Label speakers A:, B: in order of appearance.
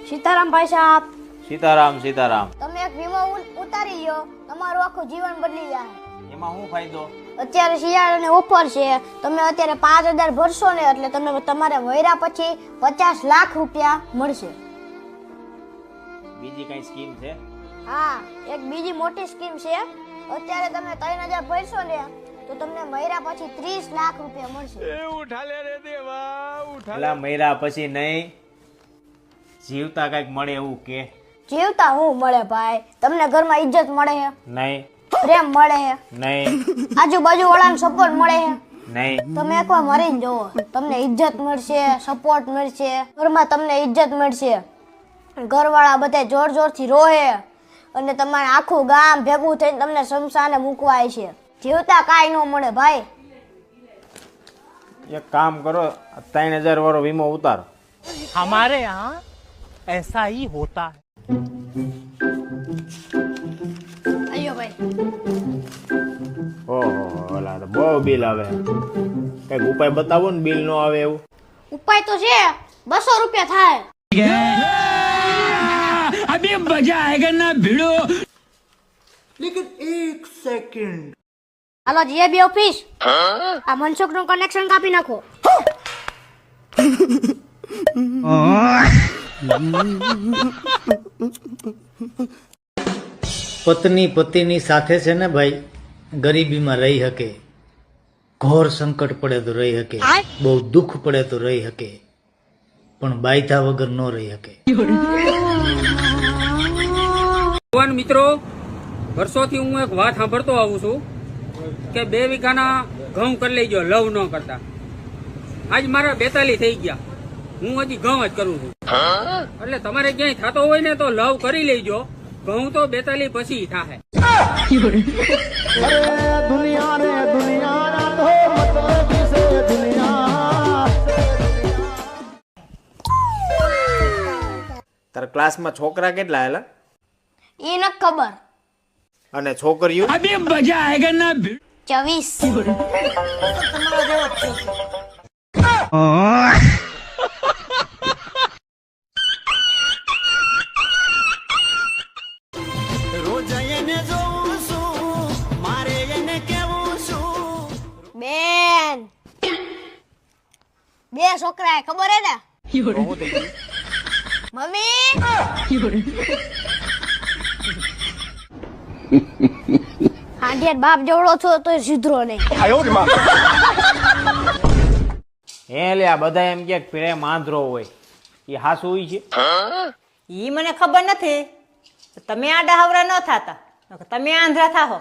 A: સીતારામ ભાઈ સાહેબ.
B: સીતારામ સીતારામ.
A: તમે એક વીમો ઉતારી લ્યો, તમારું આખું જીવન બદલી જાય.
B: એમાં શું ફાયદો?
A: અત્યારે શિયાળાની ઓફર છે. તમે અત્યારે 5000 ભરશો ને એટલે તમને તમારે મહિના પછી 50 લાખ રૂપિયા મળશે.
B: બીજી કઈ સ્કીમ છે?
A: હા, એક બીજી મોટી સ્કીમ છે. અત્યારે તમે 3000 ભરશો ને તો તમને મહિના પછી 30 લાખ રૂપિયા મળશે.
B: પેલા મહિના પછી નહીં, જીવતા કઈક મળે એવું કે?
A: જીવતા હું મળે ભાઈ? તમને ઘરમાં ઇજ્જત મળે છે,
B: નહીં.
A: પ્રેમ મળે છે,
B: નહીં.
A: આજુબાજુ વાળાનો સપોર્ટ મળે છે.
B: નહીં.
A: તમે એકવાર મરીને જોવો, તમને ઇજ્જત મળશે, સપોર્ટ મળશે, ઘરમાં તમને ઇજ્જત મળશે. ઘરવાળા બધા જોર જોરથી રોહે અને તમારે આખું ગામ ભેગું થઈને તમને શમશાને મૂકવા આવે છે. જીવતા કાંઈ ન મળે ભાઈ.
B: એક કામ કરો, 3000 વાળો વીમો ઉતારો.
C: हमारे यहाँ ऐसा ही होता है.
A: અయ్યો ભાઈ,
B: ઓહો, ઓલા તો બહુ બિલ આવે. કઈક ઉપાય બતાવો ને, બિલ નો આવે એવું.
A: ઉપાય તો છે, 200 રૂપિયા થાય.
C: अभी मजा आएगा ना भिड़ो.
A: હાલો જીએબી ઓફિસ, આ મનસુખ નું કનેક્શન કાપી નાખો.
D: પત્ની પતિની સાથે છે ને ભાઈ, ગરીબીમાં રહી શકે, ઘોર સંકટ પડે તો રહી શકે, બહુ દુઃખ પડે તો રહી શકે, પણ બાયધા વગર ન રહી શકે.
E: યુવાન મિત્રો, વર્ષોથી હું એક વાત સાંભળતો આવું છું કે 2 વીઘાના ઘઉં કરી લેજો, લવ ન કરતા. આજ મારા 42 થઈ ગયા, હું હજી ઘઉં જ કરું છું. એટલે તમારે ક્યાંય થતો હોય ને તો લવ કરી લેજો, ઘઉં તો 42 પછી થાય.
B: તારા ક્લાસમાં છોકરા કેટલા હેલા?
A: એ ન ખબર.
B: અને છોકરીઓ?
C: अभी मजा आएगा ना भिड़ो.
A: 24. બેન, 2 છોકરા ખબર હે ને? મમ્મી, હાંડિયાર બાપ જેવડો છો તો સુધરો નહીં.
B: હે લે, આ બધા એમ કે પ્રેમ આંધળો હોય, એ હાસુ હોય છે?
F: ઈ મને ખબર નથી. તમે આડા હવરા ન થાતા, તમે આંધળા થાહો.